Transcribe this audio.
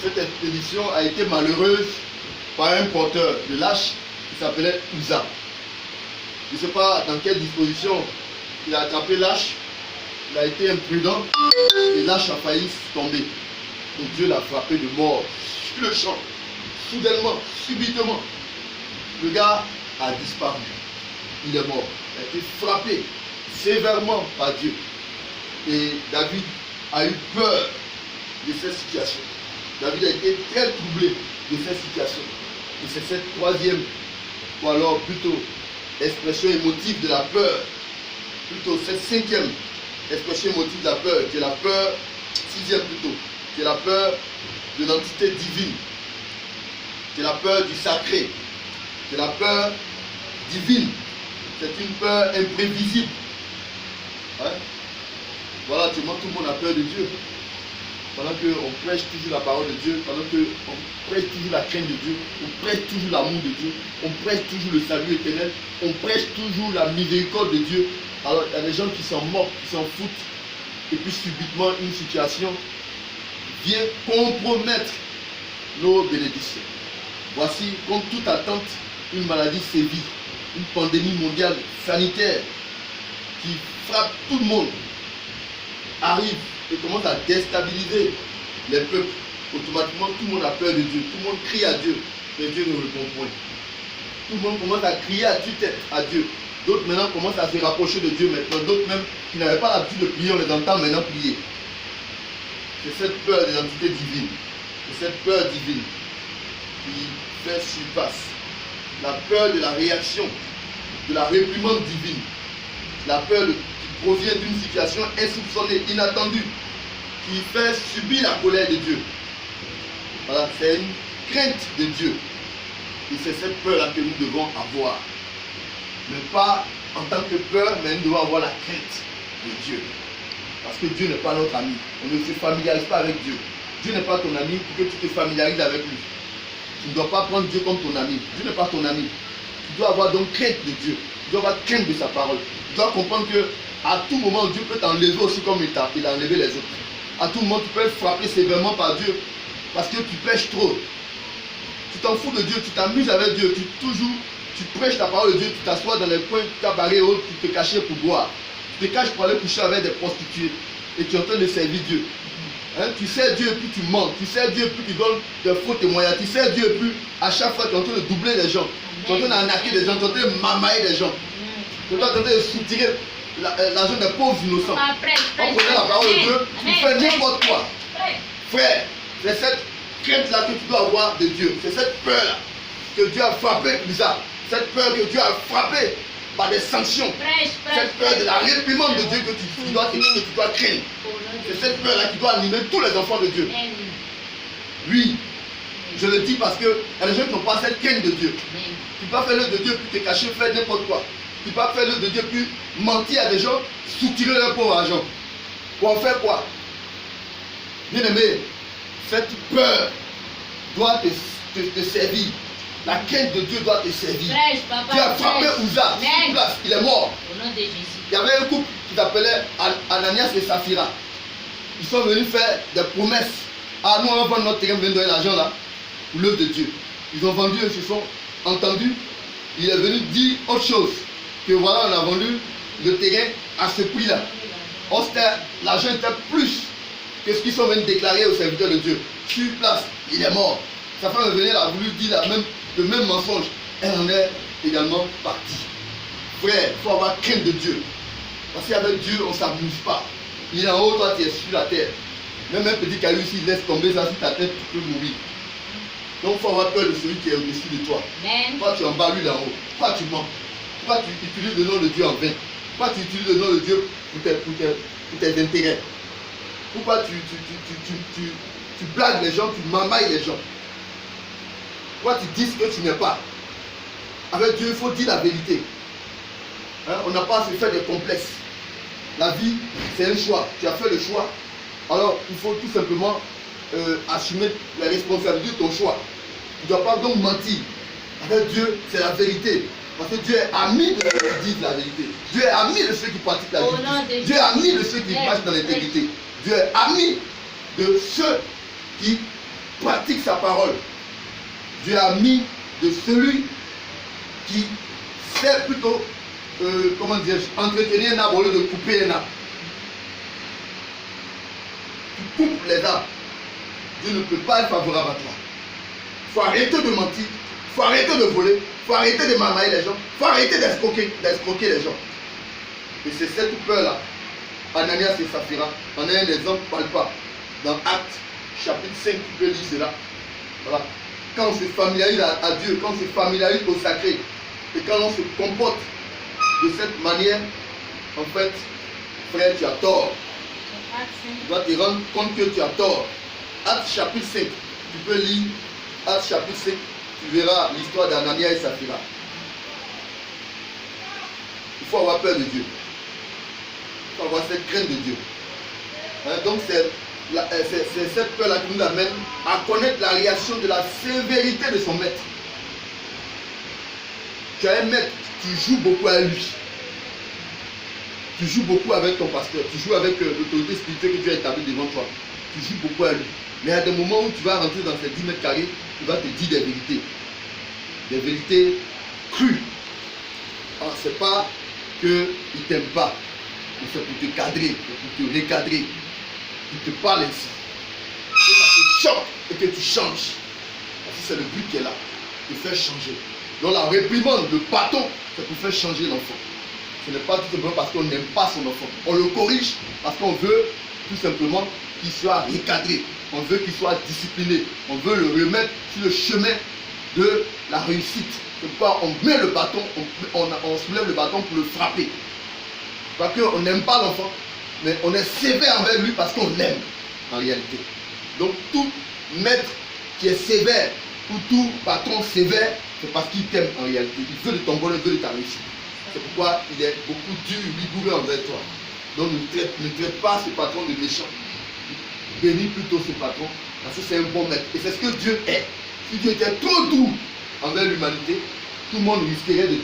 cette expédition a été malheureuse par un porteur de lâche qui s'appelait Uza. Je ne sais pas dans quelle disposition il a attrapé lâche, il a été imprudent et lâche a failli tomber. Donc Dieu l'a frappé de mort sur le champ, soudainement, subitement. Le gars a disparu, il est mort, il a été frappé sévèrement par Dieu. Et David a eu peur de cette situation. David a été très troublé de cette situation. Et c'est cette troisième, ou alors plutôt expression émotive de la peur, plutôt cette cinquième expression émotive de la peur, qui est la peur, sixième plutôt, qui est la peur de l'entité divine, qui est la peur du sacré, qui est la peur divine. C'est une peur imprévisible. Hein? Voilà, tout le monde a peur de Dieu. Pendant qu'on prêche toujours la parole de Dieu, pendant qu'on prêche toujours la crainte de Dieu, on prêche toujours l'amour de Dieu, on prêche toujours le salut éternel, on prêche toujours la miséricorde de Dieu. Alors il y a des gens qui s'en moquent, qui s'en foutent, et puis subitement une situation vient compromettre nos bénédictions. Voici, contre toute attente, une maladie sévit, une pandémie mondiale sanitaire qui frappe tout le monde, arrive et commence à déstabiliser les peuples. Automatiquement, tout le monde a peur de Dieu, tout le monde crie à Dieu, mais Dieu ne répond point. Tout le monde commence à crier à tue-tête à Dieu. D'autres maintenant commencent à se rapprocher de Dieu maintenant. D'autres même qui n'avaient pas l'habitude de prier, on les entend maintenant prier. C'est cette peur des entités divines, c'est cette peur divine qui fait surpasse. La peur de la réaction, de la réprimande divine, la peur qui provient d'une situation insoupçonnée, inattendue, qui fait subir la colère de Dieu. Voilà, c'est une crainte de Dieu. Et c'est cette peur-là que nous devons avoir. Mais pas en tant que peur, mais nous devons avoir la crainte de Dieu. Parce que Dieu n'est pas notre ami. On ne se familiarise pas avec Dieu. Dieu n'est pas ton ami pour que tu te familiarises avec lui. Tu ne dois pas prendre Dieu comme ton ami. Dieu n'est pas ton ami. Tu dois avoir donc crainte de Dieu. Tu dois avoir crainte de sa parole. Tu dois comprendre que à tout moment, Dieu peut t'enlever aussi comme il a enlevé les autres. À tout moment, tu peux être frappé sévèrement par Dieu parce que tu pêches trop. Tu t'en fous de Dieu, tu t'amuses avec Dieu, tu prêches la parole de Dieu, tu t'assois dans les coins cabarets autres, tu te caches pour boire. Tu te caches pour aller coucher avec des prostituées et tu es en train de servir Dieu. Hein? Tu sais Dieu et puis tu mens. Tu sais Dieu et puis tu donnes de faux témoignages. Tu sais Dieu et puis à chaque fois tu es en train de doubler les gens. Tu es en train d'arnaquer des gens, tu es en train de mamailler des gens. Tu es en train de soutirer l'argent des pauvres innocents. On connaît la parole de Dieu, tu fais n'importe quoi. Frère, c'est cette crainte-là que tu dois avoir de Dieu. C'est cette peur-là que Dieu a frappé bizarre. Cette peur que Dieu a frappé par des sanctions. Cette peur de la réprimande de Dieu que tu dois craindre. C'est cette peur-là qui doit animer tous les enfants de Dieu. Oui, je le dis parce que y a des gens qui n'ont pas cette crainte de Dieu. Tu peux faire l'œuvre de Dieu puis te cacher, faire n'importe quoi. Tu peux faire l'œuvre de Dieu puis mentir à des gens, soutirer leur pauvre argent. Pour en faire quoi? Bien aimé, cette peur doit te servir. La crainte de Dieu doit te servir. Tu as frappé Uza, sur place, il est mort. Au nom de Jésus. Il y avait un couple qui s'appelait Ananias et Saphira. Ils sont venus faire des promesses. Ah, nous on va vendre notre terrain, on va donner l'argent là, pour l'œuvre de Dieu. Ils ont vendu, ils se sont entendus. Il est venu dire autre chose. Que voilà, on a vendu le terrain à ce prix-là. L'argent était plus que ce qu'ils sont venus déclarer aux serviteurs de Dieu. Sur place, il est mort. Sa femme est venue, elle a voulu dire le même mensonge. Elle en est également partie. Frère, il faut avoir crainte de Dieu. Parce qu'avec Dieu, on ne s'amuse pas. Il est en haut, toi tu es sur la terre. Même un petit caillou ici, laisse tomber ça sur ta tête, tu peux mourir. Donc il faut avoir peur de celui qui est au-dessus de toi. Toi tu es en bas, lui là haut. Pourquoi tu mens? Pourquoi tu utilises le nom de Dieu en vain? Pourquoi tu utilises le nom de Dieu pour tes intérêts? Pourquoi tu blagues les gens, tu mamailles les gens? Pourquoi tu dis ce que tu n'es pas? Avec Dieu, il faut dire la vérité. Hein? On n'a pas à se faire des complexes. La vie, c'est un choix. Tu as fait le choix. Alors, il faut tout simplement assumer la responsabilité de ton choix. Tu ne dois pas donc mentir. Avec Dieu, c'est la vérité. Parce que Dieu est ami de ceux qui disent la vérité. Dieu est ami de ceux qui pratiquent la vérité. Dieu est ami de ceux qui marchent dans l'intégrité. Dieu est ami de ceux qui pratique sa parole. Dieu a mis de celui qui sait plutôt, comment dire, entretenir un arbre au lieu de couper un arbre. Tu coupes les arbres. Dieu ne peut pas être favorable à toi. Il faut arrêter de mentir. Il faut arrêter de voler. Il faut arrêter de marmailler les gens. Il faut arrêter d'escroquer les gens. Et c'est cette peur-là. Ananias et Saphira en est un exemple palpable. Dans Actes, chapitre 5, tu peux lire cela. Voilà. Quand on se familiarise à Dieu, quand on se familiarise au sacré, et quand on se comporte de cette manière, en fait, frère, tu as tort. Tu dois te rendre compte que tu as tort. Actes chapitre 5, tu peux lire Actes chapitre 5, tu verras l'histoire d'Ananias et Saphira. Il faut avoir peur de Dieu. Il faut avoir cette crainte de Dieu. Donc c'est cette peur-là qui nous amène à connaître la réaction de la sévérité de son maître. Tu as un maître, tu joues beaucoup à lui. Tu joues beaucoup avec ton pasteur, tu joues avec l'autorité spirituelle que Dieu a établie devant toi. Tu joues beaucoup à lui. Mais à des moments où tu vas rentrer dans ces 10 mètres carrés, il va te dire des vérités. Des vérités crues. Alors c'est pas qu'il ne t'aime pas, mais c'est pour te cadrer, pour te recadrer. Il te parle ainsi. Que ça te choque et que tu changes. Parce que c'est le but qui est là, de faire changer. Donc la réprimande, le bâton, c'est pour faire changer l'enfant. Ce n'est pas tout simplement parce qu'on n'aime pas son enfant. On le corrige parce qu'on veut tout simplement qu'il soit recadré. On veut qu'il soit discipliné. On veut le remettre sur le chemin de la réussite. C'est pourquoi on met le bâton, on soulève le bâton pour le frapper. Parce qu'on n'aime pas l'enfant, mais on est sévère envers lui parce qu'on l'aime en réalité. Donc tout maître qui est sévère ou tout patron sévère, c'est parce qu'il t'aime en réalité. Il veut de ton bonheur, il veut de ta réussite. C'est pourquoi il est beaucoup dur, rigoureux envers toi. Donc ne traite pas ce patron de méchant. Bénis plutôt ce patron, parce que c'est un bon maître. Et c'est ce que Dieu est. Si Dieu était trop doux envers l'humanité, tout le monde risquerait de donner